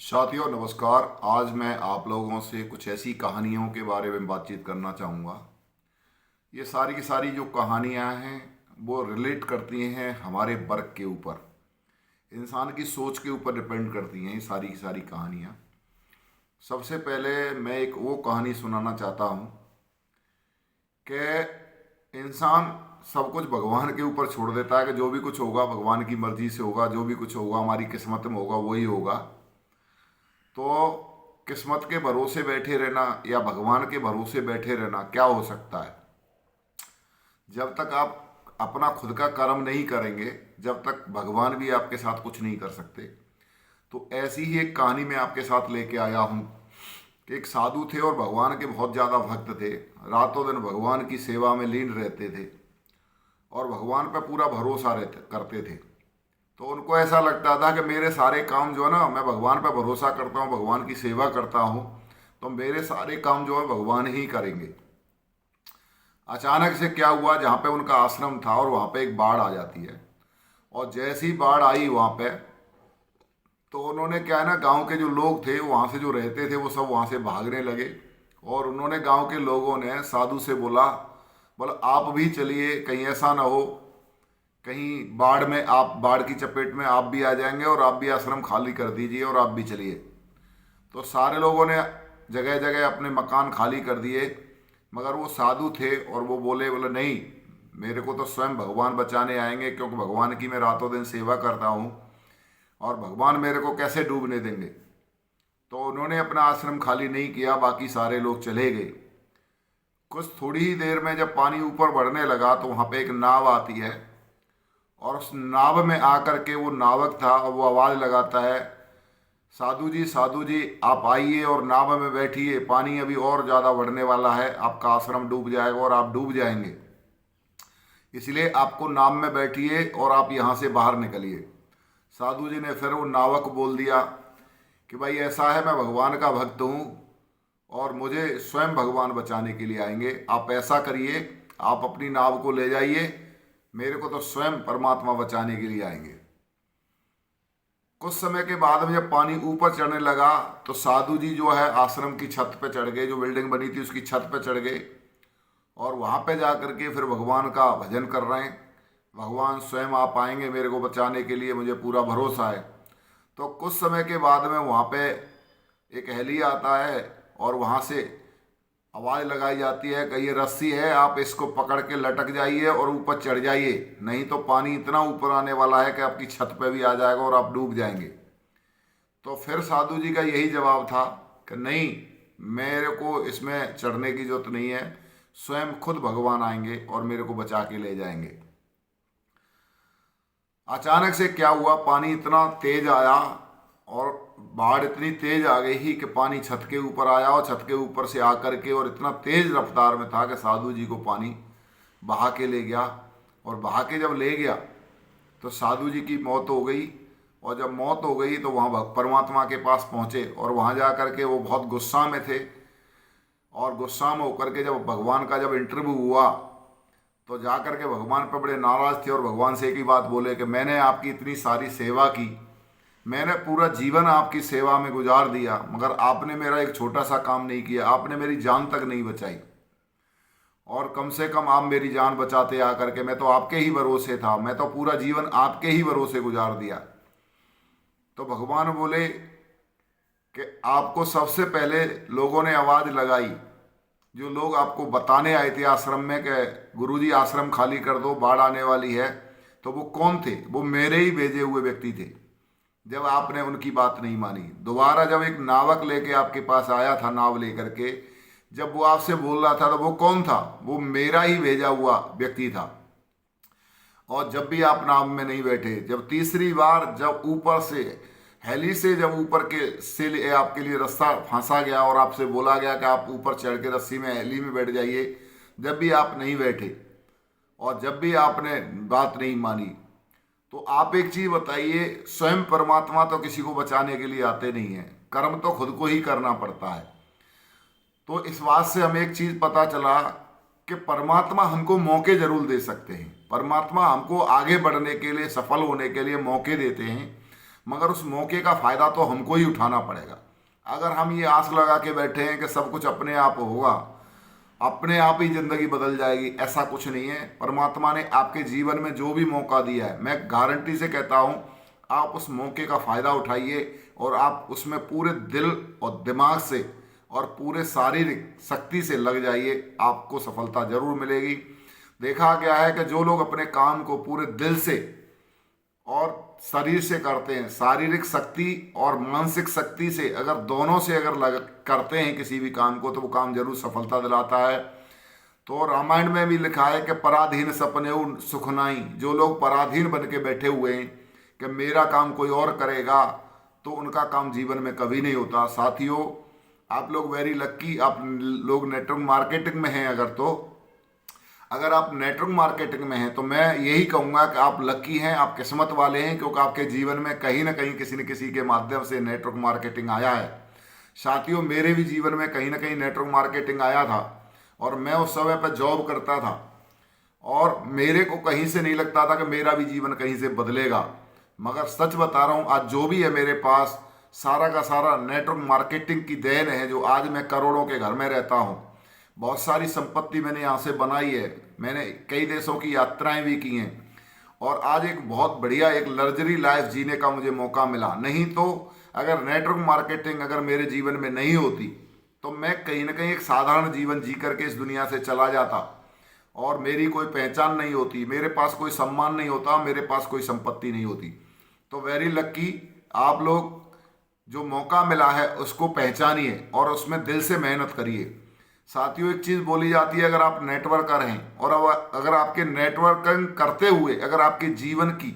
साथियों नमस्कार। आज मैं आप लोगों से कुछ ऐसी कहानियों के बारे में बातचीत करना चाहूँगा। ये सारी की सारी जो कहानियाँ हैं वो रिलेट करती हैं हमारे वर्क के ऊपर, इंसान की सोच के ऊपर डिपेंड करती हैं ये सारी की सारी कहानियाँ। सबसे पहले मैं एक वो कहानी सुनाना चाहता हूँ कि इंसान सब कुछ भगवान के ऊपर छोड़ देता है कि जो भी कुछ होगा भगवान की मर्जी से होगा, जो भी कुछ होगा हमारी किस्मत में होगा वही होगा। तो किस्मत के भरोसे बैठे रहना या भगवान के भरोसे बैठे रहना क्या हो सकता है। जब तक आप अपना खुद का कर्म नहीं करेंगे, जब तक भगवान भी आपके साथ कुछ नहीं कर सकते। तो ऐसी ही एक कहानी मैं आपके साथ लेके आया हूँ कि एक साधु थे और भगवान के बहुत ज़्यादा भक्त थे। रातों दिन भगवान की सेवा में लीन रहते थे और भगवान पर पूरा भरोसा रहते करते थे। तो उनको ऐसा लगता था कि मेरे सारे काम जो है ना, मैं भगवान पर भरोसा करता हूँ, भगवान की सेवा करता हूँ, तो मेरे सारे काम जो है भगवान ही करेंगे। अचानक से क्या हुआ, जहाँ पे उनका आश्रम था और वहाँ पे एक बाढ़ आ जाती है। और जैसी बाढ़ आई वहाँ पे, तो उन्होंने क्या है ना, गांव के जो लोग थे वहाँ से जो रहते थे वो सब वहाँ से भागने लगे। और उन्होंने गांव के लोगों ने साधु से बोला बोला आप भी चलिए, कहीं ऐसा ना हो कहीं बाढ़ में आप, बाढ़ की चपेट में आप भी आ जाएंगे और आप भी आश्रम खाली कर दीजिए और आप भी चलिए। तो सारे लोगों ने जगह जगह अपने मकान खाली कर दिए, मगर वो साधु थे और वो बोले बोले नहीं, मेरे को तो स्वयं भगवान बचाने आएंगे, क्योंकि भगवान की मैं रातों दिन सेवा करता हूँ और भगवान मेरे को कैसे डूबने देंगे। तो उन्होंने अपना आश्रम खाली नहीं किया, बाकी सारे लोग चले गए। कुछ थोड़ी ही देर में जब पानी ऊपर बढ़ने लगा तो वहाँ पे एक नाव आती है और उस नाव में आकर के वो नावक था और वो आवाज़ लगाता है, साधु जी आप आइए और नाव में बैठिए, पानी अभी और ज़्यादा बढ़ने वाला है, आपका आश्रम डूब जाएगा और आप डूब जाएंगे, इसलिए आपको नाव में बैठिए और आप यहाँ से बाहर निकलिए। साधु जी ने फिर वो नावक बोल दिया कि भाई ऐसा है, मैं भगवान का भक्त हूँ और मुझे स्वयं भगवान बचाने के लिए आएंगे। आप ऐसा करिए, आप अपनी नाव को ले जाइए, मेरे को तो स्वयं परमात्मा बचाने के लिए आएंगे। कुछ समय के बाद में जब पानी ऊपर चढ़ने लगा तो साधु जी जो है आश्रम की छत पे चढ़ गए, जो बिल्डिंग बनी थी उसकी छत पे चढ़ गए और वहाँ पे जा कर के फिर भगवान का भजन कर रहे हैं। भगवान स्वयं आप आएंगे मेरे को बचाने के लिए, मुझे पूरा भरोसा है। तो कुछ समय के बाद में वहाँ पे एक हेली आता है और वहाँ से आवाज़ लगाई जाती है कि ये रस्सी है, आप इसको पकड़ के लटक जाइए और ऊपर चढ़ जाइए, नहीं तो पानी इतना ऊपर आने वाला है कि आपकी छत पे भी आ जाएगा और आप डूब जाएंगे। तो फिर साधु जी का यही जवाब था कि नहीं, मेरे को इसमें चढ़ने की जरूरत नहीं है, स्वयं खुद भगवान आएंगे और मेरे को बचा के ले जाएंगे। अचानक से क्या हुआ, पानी इतना तेज आया और बाढ़ इतनी तेज आ गई ही कि पानी छत के ऊपर आया और छत के ऊपर से आकर के और इतना तेज रफ्तार में था कि साधु जी को पानी बहा के ले गया। और बहा के जब ले गया तो साधु जी की मौत हो गई। और जब मौत हो गई तो वहाँ परमात्मा के पास पहुँचे और वहाँ जा कर के वो बहुत गुस्सा में थे। और गुस्सा में होकर के जब भगवान का जब इंटरव्यू हुआ तो जा कर के भगवान पर बड़े नाराज़ थे और भगवान से एक ही बात बोले कि मैंने आपकी इतनी सारी सेवा की, मैंने पूरा जीवन आपकी सेवा में गुजार दिया, मगर आपने मेरा एक छोटा सा काम नहीं किया, आपने मेरी जान तक नहीं बचाई। और कम से कम आप मेरी जान बचाते आकर के, मैं तो आपके ही भरोसे था, मैं तो पूरा जीवन आपके ही भरोसे गुजार दिया। तो भगवान बोले कि आपको सबसे पहले लोगों ने आवाज़ लगाई, जो लोग आपको बताने आए थे आश्रम में कि गुरुजी आश्रम खाली कर दो, बाढ़ आने वाली है, तो वो कौन थे? वो मेरे ही भेजे हुए व्यक्ति थे। जब आपने उनकी बात नहीं मानी, दोबारा जब एक नावक लेके आपके पास आया था, नाव लेकर के, जब वो आपसे बोल रहा था तो वो कौन था? वो मेरा ही भेजा हुआ व्यक्ति था। और जब भी आप नाव में नहीं बैठे, जब तीसरी बार जब ऊपर से हेली से जब ऊपर के से आपके लिए रास्ता फंसा गया और आपसे बोला गया कि आप ऊपर चढ़ के रस्सी में हेली में बैठ जाइए, जब भी आप नहीं बैठे और जब भी आपने बात नहीं मानी, तो आप एक चीज बताइए, स्वयं परमात्मा तो किसी को बचाने के लिए आते नहीं हैं, कर्म तो खुद को ही करना पड़ता है। तो इस बात से हमें एक चीज पता चला कि परमात्मा हमको मौके जरूर दे सकते हैं, परमात्मा हमको आगे बढ़ने के लिए, सफल होने के लिए मौके देते हैं, मगर उस मौके का फ़ायदा तो हमको ही उठाना पड़ेगा। अगर हम ये आस लगा के बैठे हैं कि सब कुछ अपने आप होगा, अपने आप ही ज़िंदगी बदल जाएगी, ऐसा कुछ नहीं है। परमात्मा ने आपके जीवन में जो भी मौका दिया है, मैं गारंटी से कहता हूँ आप उस मौके का फ़ायदा उठाइए और आप उसमें पूरे दिल और दिमाग से और पूरे शारीरिक शक्ति से लग जाइए, आपको सफलता जरूर मिलेगी। देखा गया है कि जो लोग अपने काम को पूरे दिल से और शरीर से करते हैं, शारीरिक शक्ति और मानसिक शक्ति से अगर दोनों से अगर करते हैं किसी भी काम को, तो वो काम जरूर सफलता दिलाता है। तो रामायण में भी लिखा है कि पराधीन सपने सुख नाई। जो लोग पराधीन बन के बैठे हुए हैं कि मेरा काम कोई और करेगा, तो उनका काम जीवन में कभी नहीं होता। साथियों, आप लोग वेरी लक्की, आप लोग नेटवर्क मार्केटिंग में हैं। अगर आप नेटवर्क मार्केटिंग में हैं तो मैं यही कहूँगा कि आप लकी हैं, आप किस्मत वाले हैं, क्योंकि आपके जीवन में कहीं ना कहीं किसी न किसी के माध्यम से नेटवर्क मार्केटिंग आया है। साथियों, मेरे भी जीवन में कहीं ना कहीं नेटवर्क मार्केटिंग आया था और मैं उस समय पर जॉब करता था और मेरे को कहीं से नहीं लगता था कि मेरा भी जीवन कहीं से बदलेगा। मगर सच बता रहा हूँ, आज जो भी है मेरे पास, सारा का सारा नेटवर्क मार्केटिंग की देन है, जो आज मैं करोड़ों के घर में रहता हूँ। बहुत सारी संपत्ति मैंने यहाँ से बनाई है, मैंने कई देशों की यात्राएं भी की हैं और आज एक बहुत बढ़िया एक लग्जरी लाइफ जीने का मुझे मौका मिला। नहीं तो अगर नेटवर्क मार्केटिंग अगर मेरे जीवन में नहीं होती तो मैं कहीं ना कहीं एक साधारण जीवन जी करके इस दुनिया से चला जाता और मेरी कोई पहचान नहीं होती, मेरे पास कोई सम्मान नहीं होता, मेरे पास कोई संपत्ति नहीं होती। तो वेरी लक्की, आप लोग जो मौका मिला है उसको पहचानिए और उसमें दिल से मेहनत करिए। साथियों, एक चीज़ बोली जाती है, अगर आप नेटवर्कर हैं और अगर आपके नेटवर्किंग करते हुए अगर आपके जीवन की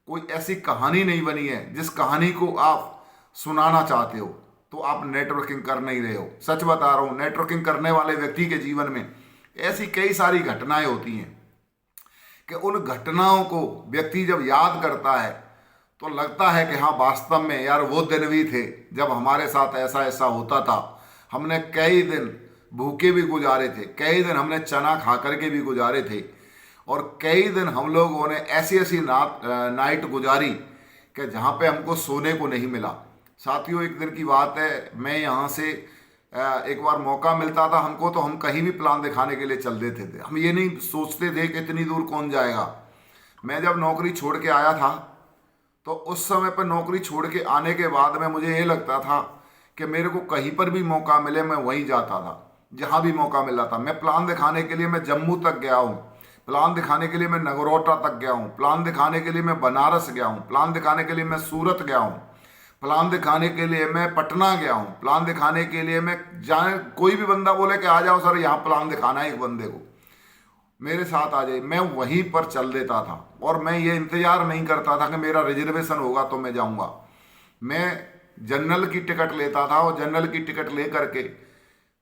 कोई ऐसी कहानी नहीं बनी है जिस कहानी को आप सुनाना चाहते हो, तो आप नेटवर्किंग कर नहीं रहे हो। सच बता रहा हूँ, नेटवर्किंग करने वाले व्यक्ति के जीवन में ऐसी कई सारी घटनाएं होती हैं कि उन घटनाओं को व्यक्ति जब याद करता है तो लगता है कि हाँ, वास्तव में यार वो दिन भी थे जब हमारे साथ ऐसा ऐसा होता था। हमने कई दिन भूखे भी गुजारे थे, कई दिन हमने चना खा करके भी गुजारे थे और कई दिन हम लोगों ने ऐसी ऐसी नाइट गुजारी कि जहाँ पे हमको सोने को नहीं मिला। साथियों, एक दिन की बात है, मैं यहाँ से एक बार मौका मिलता था हमको तो हम कहीं भी प्लान दिखाने के लिए चल देते थे। हम ये नहीं सोचते थे कि इतनी दूर कौन जाएगा। मैं जब नौकरी छोड़ के आया था तो उस समय पर नौकरी छोड़ के आने के बाद में मुझे ये लगता था कि मेरे को कहीं पर भी मौका मिले मैं वहीं जाता था, जहाँ भी मौका मिला था। मैं प्लान दिखाने के लिए मैं जम्मू तक गया हूँ, प्लान दिखाने के लिए मैं नगरोटा तक गया हूँ, प्लान दिखाने के लिए मैं बनारस गया हूँ, प्लान दिखाने के लिए मैं सूरत गया हूँ, प्लान दिखाने के लिए मैं पटना गया हूँ, प्लान दिखाने के लिए मैं जाए कोई भी बंदा बोले कि आ जाओ सर यहाँ प्लान दिखाना है एक बंदे को, मेरे साथ आ जाए, मैं वहीं पर चल देता था और मैं ये इंतजार नहीं करता था कि मेरा रिजर्वेशन होगा तो मैं जाऊँगा। मैं जनरल की टिकट लेता था और जनरल की टिकट ले करके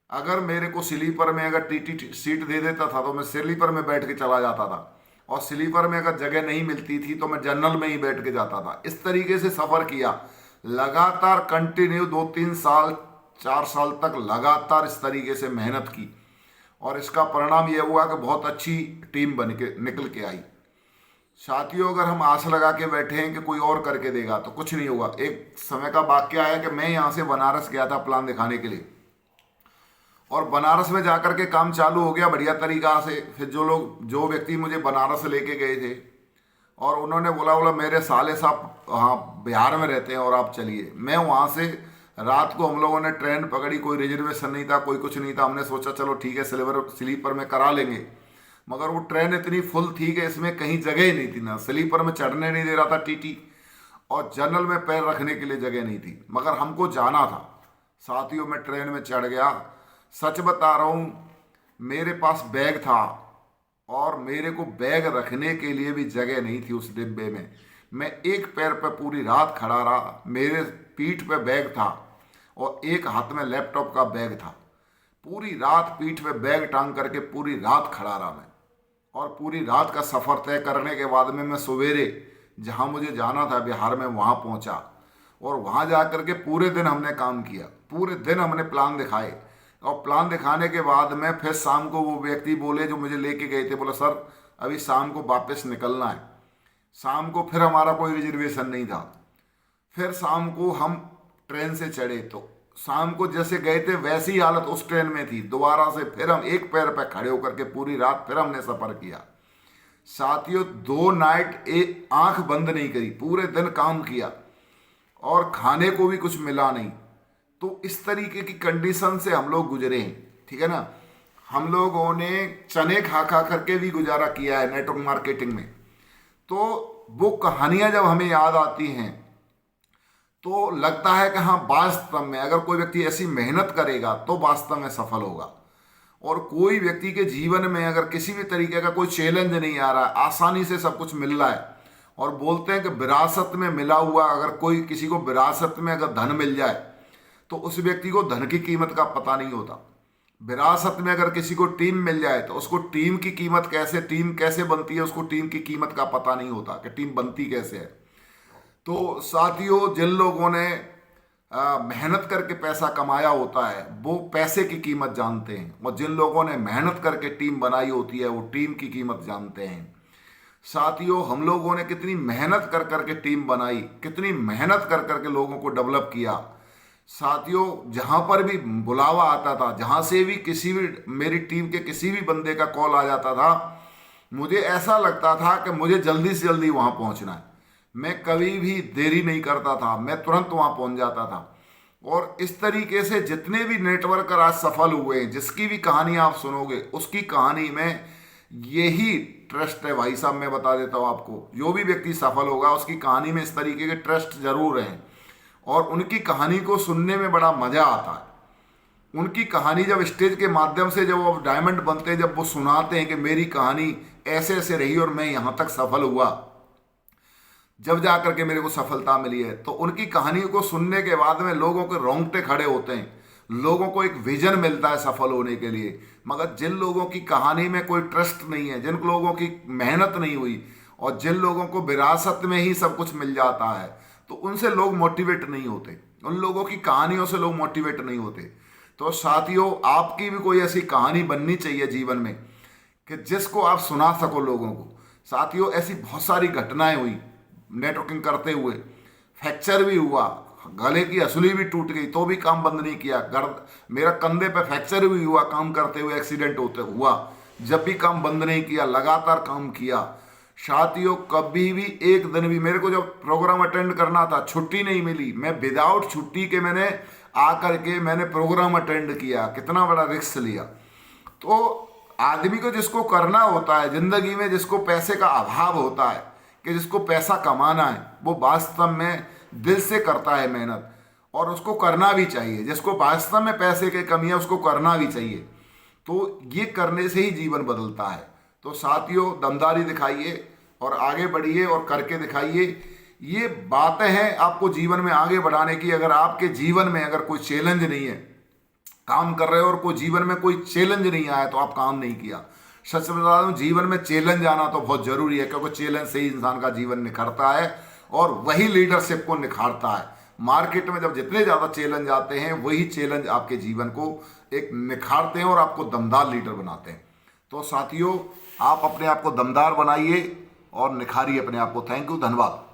अगर मेरे को स्लीपर में अगर टीटी सीट दे देता था तो मैं स्लीपर में बैठ के चला जाता था और स्लीपर में अगर जगह नहीं मिलती थी तो मैं जनरल में ही बैठ के जाता था। इस तरीके से सफ़र किया लगातार, कंटिन्यू 2-3 साल 4 साल तक लगातार इस तरीके से मेहनत की और इसका परिणाम यह हुआ कि बहुत अच्छी टीम बन के निकल के आई। साथियों, अगर हम आस लगा के बैठे हैं कि कोई और करके देगा तो कुछ नहीं होगा। एक समय का वाक्य आया कि मैं यहाँ से बनारस गया था प्लान दिखाने के लिए और बनारस में जाकर के काम चालू हो गया बढ़िया तरीका से। फिर जो व्यक्ति मुझे बनारस लेके गए थे और उन्होंने बोला मेरे साले साहब हाँ बिहार में रहते हैं और आप चलिए। मैं वहाँ से रात को हम लोगों ने ट्रेन पकड़ी, कोई रिजर्वेशन नहीं था, कोई कुछ नहीं था। हमने सोचा चलो ठीक है स्लीपर में करा लेंगे, मगर वो ट्रेन इतनी फुल थी कि इसमें कहीं जगह ही नहीं थी, ना स्लीपर में चढ़ने नहीं दे रहा था टीटी और जनरल में पैर रखने के लिए जगह नहीं थी, मगर हमको जाना था। साथियों, मैं ट्रेन में चढ़ गया। सच बता रहा हूँ, मेरे पास बैग था और मेरे को बैग रखने के लिए भी जगह नहीं थी उस डिब्बे में। मैं एक पैर पर पूरी रात खड़ा रहा, मेरे पीठ पे बैग था और एक हाथ में लैपटॉप का बैग था। पूरी रात पीठ पे बैग टांग करके पूरी रात खड़ा रहा मैं और पूरी रात का सफ़र तय करने के बाद में मैं सवेरे जहाँ मुझे जाना था बिहार में वहाँ पहुँचा और वहाँ जा कर के पूरे दिन हमने काम किया, पूरे दिन हमने प्लान दिखाए और प्लान दिखाने के बाद में फिर शाम को वो व्यक्ति बोले जो मुझे लेके गए थे, बोला सर अभी शाम को वापस निकलना है। शाम को फिर हमारा कोई रिजर्वेशन नहीं था। फिर शाम को हम ट्रेन से चढ़े, तो शाम को जैसे गए थे वैसी ही हालत उस ट्रेन में थी। दोबारा से फिर हम एक पैर पे खड़े होकर के पूरी रात फिर हमने सफ़र किया। साथियों 2 नाइट एक आंख बंद नहीं करी, पूरे दिन काम किया और खाने को भी कुछ मिला नहीं। तो इस तरीके की कंडीशन से हम लोग गुजरे हैं, ठीक है ना। हम लोगों ने चने खा खा करके भी गुजारा किया है नेटवर्क मार्केटिंग में। तो वो कहानियां जब हमें याद आती हैं तो लगता है कि हाँ, वास्तव में अगर कोई व्यक्ति ऐसी मेहनत करेगा तो वास्तव में सफल होगा। और कोई व्यक्ति के जीवन में अगर किसी भी तरीके का कोई चैलेंज नहीं आ रहा है, आसानी से सब कुछ मिल रहा है, और बोलते हैं कि विरासत में मिला हुआ, अगर कोई किसी को विरासत में अगर धन मिल जाए तो उस व्यक्ति को धन की कीमत का पता नहीं होता। विरासत में अगर किसी को टीम मिल जाए तो उसको टीम की कीमत कैसे, टीम कैसे बनती है, उसको टीम की कीमत का पता नहीं होता कि टीम बनती कैसे है। तो साथियों, जिन लोगों ने मेहनत करके पैसा कमाया होता है वो पैसे की कीमत जानते हैं, और जिन लोगों ने मेहनत करके टीम बनाई होती है वो टीम की कीमत जानते हैं। साथियों, हम लोगों ने कितनी मेहनत कर करके टीम बनाई, कितनी मेहनत कर करके लोगों को डेवलप किया। साथियों, जहाँ पर भी बुलावा आता था, जहाँ से भी किसी भी मेरी टीम के किसी भी बंदे का कॉल आ जाता था, मुझे ऐसा लगता था कि मुझे जल्दी से जल्दी वहाँ पहुँचना है। मैं कभी भी देरी नहीं करता था, मैं तुरंत वहाँ पहुँच जाता था। और इस तरीके से जितने भी नेटवर्कर आज सफल हुए हैं, जिसकी भी कहानी आप सुनोगे उसकी कहानी में यही ट्रस्ट है भाई साहब। मैं बता देता हूँ आपको, जो भी व्यक्ति सफल होगा उसकी कहानी में इस तरीके के ट्रस्ट जरूर हैं, और उनकी कहानी को सुनने में बड़ा मजा आता है। उनकी कहानी जब स्टेज के माध्यम से जब वो डायमंड बनते हैं, जब वो सुनाते हैं कि मेरी कहानी ऐसे ऐसे रही और मैं यहाँ तक सफल हुआ, जब जा करके मेरे को सफलता मिली है, तो उनकी कहानी को सुनने के बाद में लोगों के रोंगटे खड़े होते हैं, लोगों को एक विजन मिलता है सफल होने के लिए। मगर जिन लोगों की कहानी में कोई ट्रस्ट नहीं है, जिन लोगों की मेहनत नहीं हुई, और जिन लोगों को विरासत में ही सब कुछ मिल जाता है, तो उनसे लोग मोटिवेट नहीं होते, उन लोगों की कहानियों से लोग मोटिवेट नहीं होते। तो साथियों, आपकी भी कोई ऐसी कहानी बननी चाहिए जीवन में कि जिसको आप सुना सको लोगों को। साथियों, ऐसी बहुत सारी घटनाएं हुई नेटवर्किंग करते हुए। फ्रैक्चर भी हुआ, गले की हसूली भी टूट गई तो भी काम बंद नहीं किया। मेरा कंधे पे फ्रैक्चर भी हुआ काम करते हुए, एक्सीडेंट होते हुआ, जब भी काम बंद नहीं किया, लगातार काम किया। साथियों, कभी भी एक दिन भी मेरे को जब प्रोग्राम अटेंड करना था छुट्टी नहीं मिली, मैं विदाउट छुट्टी के मैंने आकर के मैंने प्रोग्राम अटेंड किया। कितना बड़ा रिस्क लिया। तो आदमी को जिसको करना होता है जिंदगी में, जिसको पैसे का अभाव होता है, कि जिसको पैसा कमाना है, वो वास्तव में दिल से करता है मेहनत, और उसको करना भी चाहिए। जिसको वास्तव में पैसे की कमी है उसको करना भी चाहिए। तो ये करने से ही जीवन बदलता है। तो साथियों, दमदारी दिखाइए और आगे बढ़िए और करके दिखाइए। ये बातें हैं आपको जीवन में आगे बढ़ाने की। अगर आपके जीवन में अगर कोई चैलेंज नहीं है, काम कर रहे हो और कोई जीवन में कोई चैलेंज नहीं आया, तो आप काम नहीं किया। सच बता दूं, जीवन में चैलेंज आना तो बहुत जरूरी है, क्योंकि चैलेंज से ही इंसान का जीवन निखरता है और वही लीडरशिप को निखारता है। मार्केट में जब जितने ज़्यादा चैलेंज आते हैं, वही चैलेंज आपके जीवन को एक निखारते हैं और आपको दमदार लीडर बनाते हैं। तो साथियों, आप अपने आप को दमदार बनाइए और निखारिए अपने आप को। थैंक यू, धन्यवाद।